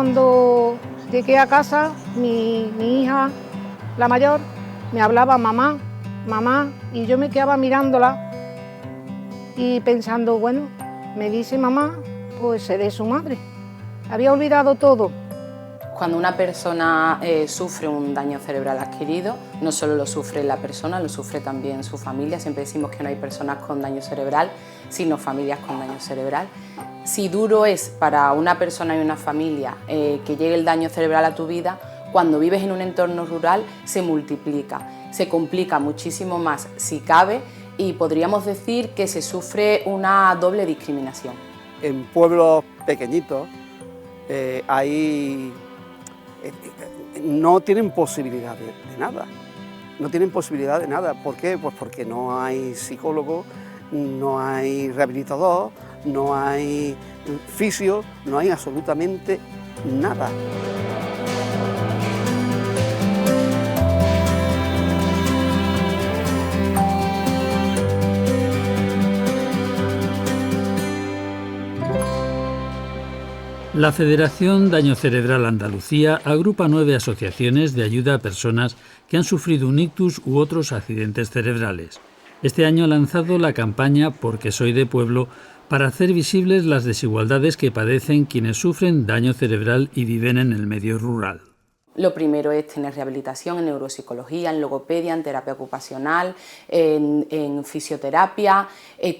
cuando llegué a casa, mi hija, la mayor, me hablaba mamá, mamá, y yo me quedaba mirándola y pensando, bueno, me dice mamá, pues seré su madre. Había olvidado todo. Cuando una persona sufre un daño cerebral adquirido, no solo lo sufre la persona, lo sufre también su familia. Siempre decimos que no hay personas con daño cerebral, sino familias con daño cerebral. Si duro es para una persona y una familia que llegue el daño cerebral a tu vida, cuando vives en un entorno rural se multiplica, se complica muchísimo más si cabe y podríamos decir que se sufre una doble discriminación. En pueblos pequeñitos no tienen posibilidad de nada, no tienen posibilidad de nada. ¿Por qué? Pues porque no hay psicólogo, no hay rehabilitador, no hay fisio, no hay absolutamente nada. La Federación Daño Cerebral Andalucía agrupa 9 asociaciones de ayuda a personas que han sufrido un ictus u otros accidentes cerebrales. Este año ha lanzado la campaña Porque soy de pueblo para hacer visibles las desigualdades que padecen quienes sufren daño cerebral y viven en el medio rural. Lo primero es tener rehabilitación en neuropsicología, en logopedia, en terapia ocupacional, en fisioterapia,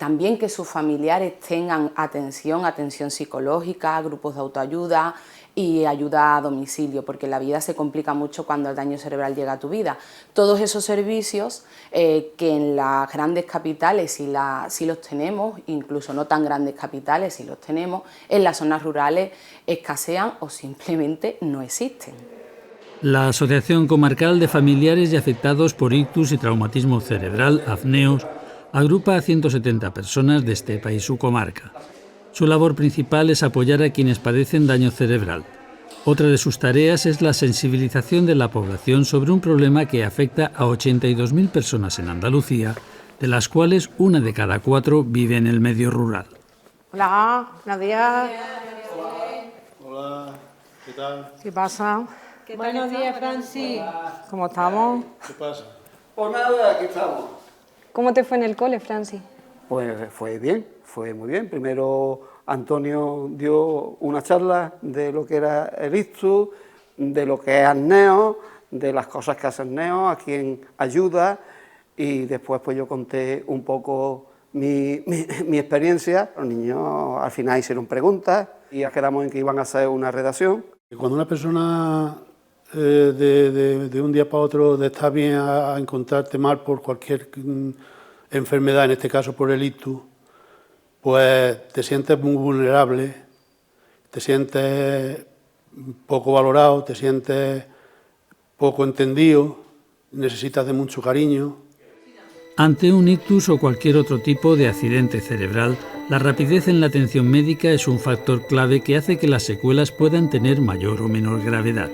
también que sus familiares tengan atención psicológica, grupos de autoayuda y ayuda a domicilio, porque la vida se complica mucho cuando el daño cerebral llega a tu vida. Todos esos servicios que en las grandes capitales sí los tenemos, incluso no tan grandes capitales sí los tenemos, en las zonas rurales escasean o simplemente no existen. La Asociación Comarcal de Familiares y Afectados por Ictus y Traumatismo Cerebral, AFNEOS, agrupa a 170 personas de Estepa y su comarca. Su labor principal es apoyar a quienes padecen daño cerebral. Otra de sus tareas es la sensibilización de la población sobre un problema que afecta a 82.000 personas en Andalucía, de las cuales 1 de cada 4 vive en el medio rural. Hola, buenos días. Hola, ¿qué tal? ¿Qué pasa? Buenos días, Francis. ¿Cómo estamos? ¿Qué pasa? Pues nada, aquí estamos. ¿Cómo te fue en el cole, Francis? Pues fue bien, fue muy bien. Primero Antonio dio una charla de lo que era el ictus, de lo que es AFNEOS, de las cosas que hace AFNEOS, a quien ayuda, y después pues yo conté un poco mi experiencia. Los niños al final hicieron preguntas y ya quedamos en que iban a hacer una redacción. Cuando una persona de un día para otro de estar bien a encontrarte mal por cualquier enfermedad, en este caso por el ictus, pues te sientes muy vulnerable, te sientes poco valorado, te sientes poco entendido, necesitas de mucho cariño. Ante un ictus o cualquier otro tipo de accidente cerebral, la rapidez en la atención médica es un factor clave que hace que las secuelas puedan tener mayor o menor gravedad.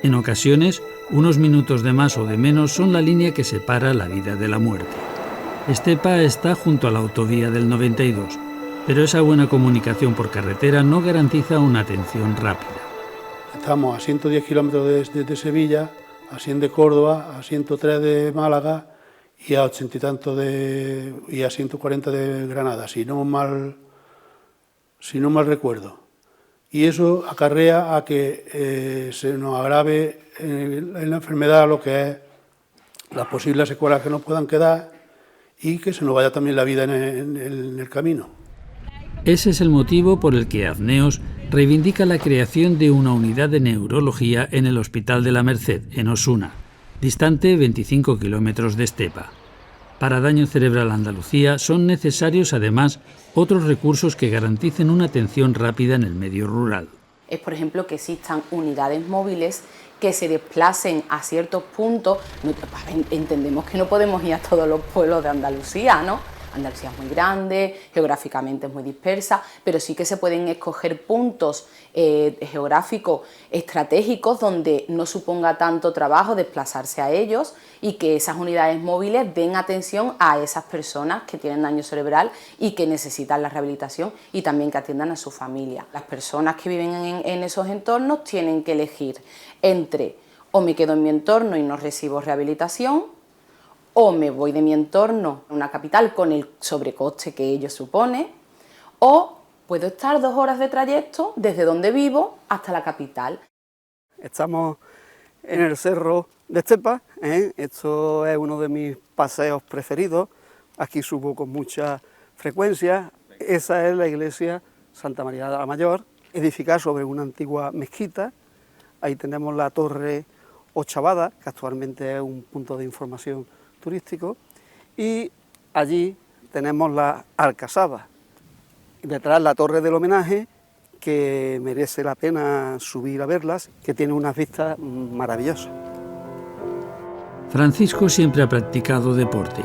En ocasiones, unos minutos de más o de menos son la línea que separa la vida de la muerte. Estepa está junto a la autovía del 92, pero esa buena comunicación por carretera no garantiza una atención rápida. Estamos a 110 kilómetros de Sevilla, a 100 de Córdoba, a 103 de Málaga y a 80 y tanto y a 140 de Granada, si no mal recuerdo. Y eso acarrea a que se nos agrave en la enfermedad lo que es las posibles secuelas que nos puedan quedar y que se nos vaya también la vida en el camino. Ese es el motivo por el que AFNEOS reivindica la creación de una unidad de neurología en el Hospital de la Merced, en Osuna, distante 25 kilómetros de Estepa. Para Daño Cerebral Andalucía son necesarios además otros recursos que garanticen una atención rápida en el medio rural. Es, por ejemplo, que existan unidades móviles que se desplacen a ciertos puntos. Entendemos que no podemos ir a todos los pueblos de Andalucía, ¿no? Andalucía es muy grande, geográficamente es muy dispersa, pero sí que se pueden escoger puntos geográficos estratégicos donde no suponga tanto trabajo desplazarse a ellos y que esas unidades móviles den atención a esas personas que tienen daño cerebral y que necesitan la rehabilitación, y también que atiendan a su familia. Las personas que viven en esos entornos tienen que elegir entre o me quedo en mi entorno y no recibo rehabilitación, o me voy de mi entorno a una capital con el sobrecoste que ello supone, o puedo estar 2 horas de trayecto desde donde vivo hasta la capital. Estamos en el Cerro de Estepa, esto es uno de mis paseos preferidos, aquí subo con mucha frecuencia. Esa es la iglesia Santa María de la Mayor, edificada sobre una antigua mezquita. Ahí tenemos la Torre Ochavada, que actualmente es un punto de información turístico, y allí tenemos la Alcazaba, y detrás la Torre del Homenaje, que merece la pena subir a verlas, que tiene unas vistas maravillosas. Francisco siempre ha practicado deporte.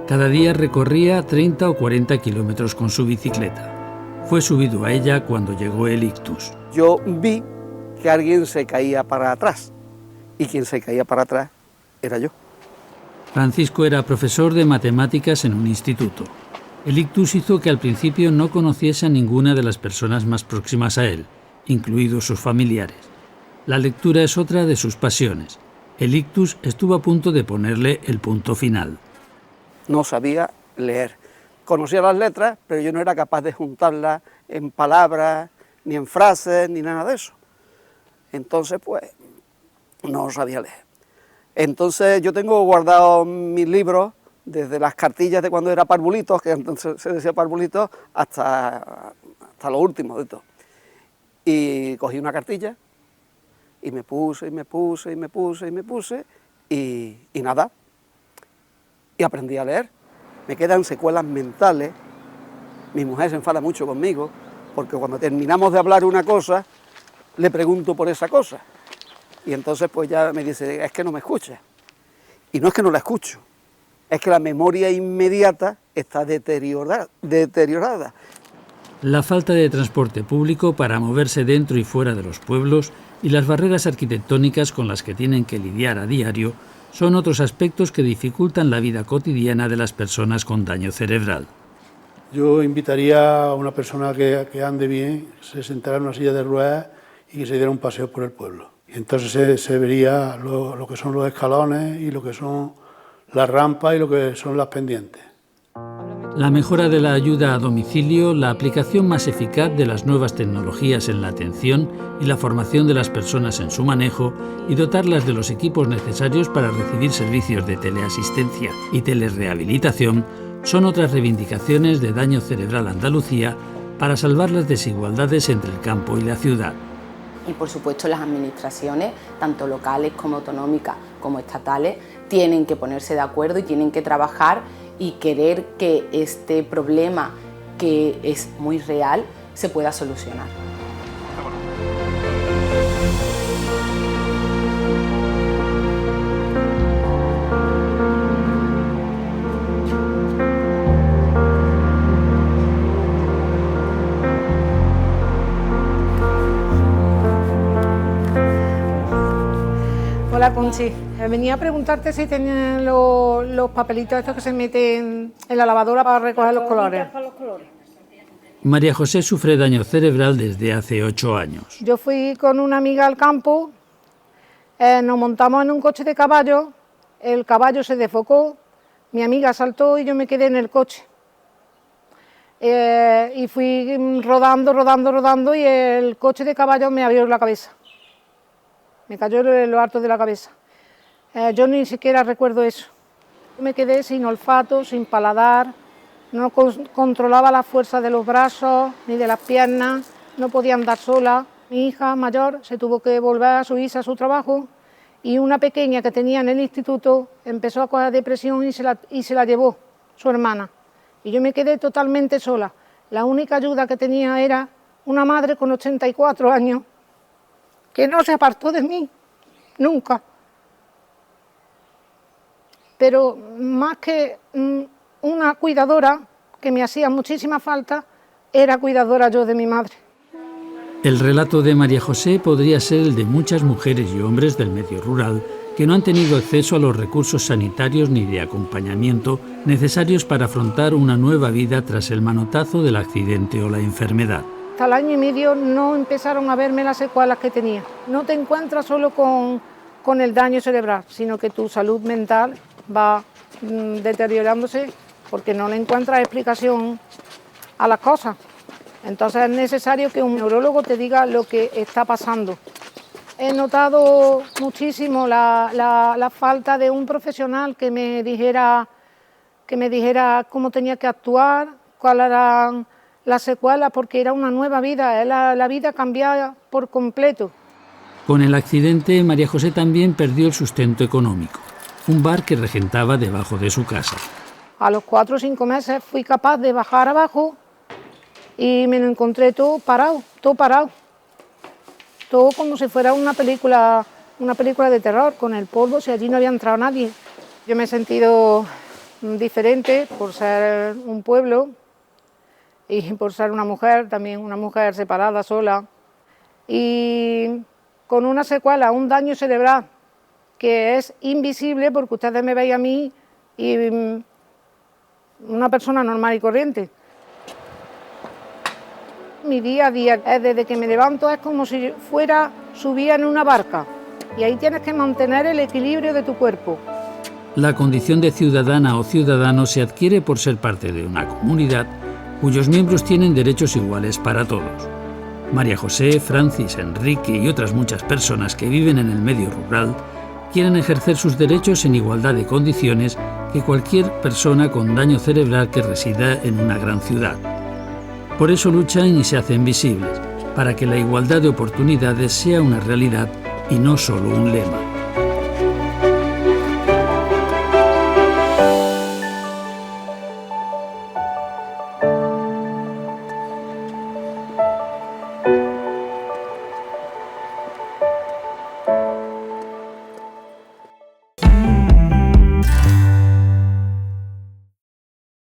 Cada día recorría 30 o 40 kilómetros con su bicicleta. Fue subido a ella cuando llegó el ictus. Yo vi que alguien se caía para atrás, y quien se caía para atrás era yo. Francisco era profesor de matemáticas en un instituto. El ictus hizo que al principio no conociese a ninguna de las personas más próximas a él, incluidos sus familiares. La lectura es otra de sus pasiones. El ictus estuvo a punto de ponerle el punto final. No sabía leer. Conocía las letras, pero yo no era capaz de juntarlas en palabras, ni en frases, ni nada de eso. Entonces, pues, no sabía leer. Entonces yo tengo guardados mis libros desde las cartillas de cuando era parvulito, que entonces se decía parvulito, hasta lo último de todo. Y cogí una cartilla y me puse, y nada. Y aprendí a leer. Me quedan secuelas mentales. Mi mujer se enfada mucho conmigo, porque cuando terminamos de hablar una cosa, le pregunto por esa cosa. Y entonces pues ya me dice, es que no me escuchas. Y no es que no la escucho, es que la memoria inmediata está deteriorada. La falta de transporte público para moverse dentro y fuera de los pueblos y las barreras arquitectónicas con las que tienen que lidiar a diario son otros aspectos que dificultan la vida cotidiana de las personas con daño cerebral. Yo invitaría a una persona que ande bien, se sentara en una silla de ruedas y que se diera un paseo por el pueblo. Y entonces se vería lo que son los escalones y lo que son las rampas y lo que son las pendientes. La mejora de la ayuda a domicilio, la aplicación más eficaz de las nuevas tecnologías en la atención y la formación de las personas en su manejo y dotarlas de los equipos necesarios para recibir servicios de teleasistencia y telerehabilitación son otras reivindicaciones de Daño Cerebral Andalucía para salvar las desigualdades entre el campo y la ciudad. Y por supuesto las administraciones, tanto locales como autonómicas como estatales, tienen que ponerse de acuerdo y tienen que trabajar y querer que este problema, que es muy real, se pueda solucionar. Hola, Conchi. Venía a preguntarte si tenían los papelitos estos que se meten en la lavadora para recoger los colores. María José sufre daño cerebral desde hace 8 años. Yo fui con una amiga al campo, nos montamos en un coche de caballo, el caballo se desfocó, mi amiga saltó y yo me quedé en el coche. Y fui rodando y el coche de caballo me abrió la cabeza. Me cayó en lo alto de la cabeza. Yo ni siquiera recuerdo eso. Me quedé sin olfato, sin paladar, no controlaba la fuerza de los brazos ni de las piernas, no podía andar sola. Mi hija mayor se tuvo que volver a Suiza a su trabajo y una pequeña que tenía en el instituto empezó a coger depresión y se la llevó su hermana. Y yo me quedé totalmente sola. La única ayuda que tenía era una madre con 84 años que no se apartó de mí, nunca. Pero más que una cuidadora, que me hacía muchísima falta era cuidadora yo de mi madre. El relato de María José podría ser el de muchas mujeres y hombres del medio rural que no han tenido acceso a los recursos sanitarios ni de acompañamiento necesarios para afrontar una nueva vida tras el manotazo del accidente o la enfermedad. Hasta el año y medio no empezaron a verme las secuelas que tenía. No te encuentras solo con el daño cerebral, sino que tu salud mental va deteriorándose porque no le encuentras explicación a las cosas. Entonces es necesario que un neurólogo te diga lo que está pasando. He notado muchísimo la falta de un profesional que me dijera cómo tenía que actuar, cuáles eran las secuelas, porque era una nueva vida, la vida cambiaba por completo. Con el accidente, María José también perdió el sustento económico, un bar que regentaba debajo de su casa. A los 4 o 5 meses fui capaz de bajar abajo y me lo encontré todo parado, todo como si fuera una película de terror, con el polvo, si allí no había entrado nadie. Yo me he sentido diferente por ser un pueblo y por ser una mujer, también una mujer separada, sola, y con una secuela, un daño cerebral que es invisible porque ustedes me veis a mí y una persona normal y corriente. Mi día a día, desde que me levanto, es como si subía en una barca y ahí tienes que mantener el equilibrio de tu cuerpo. La condición de ciudadana o ciudadano se adquiere por ser parte de una comunidad cuyos miembros tienen derechos iguales para todos. María José, Francis, Enrique y otras muchas personas que viven en el medio rural quieren ejercer sus derechos en igualdad de condiciones que cualquier persona con daño cerebral que resida en una gran ciudad. Por eso luchan y se hacen visibles, para que la igualdad de oportunidades sea una realidad y no solo un lema.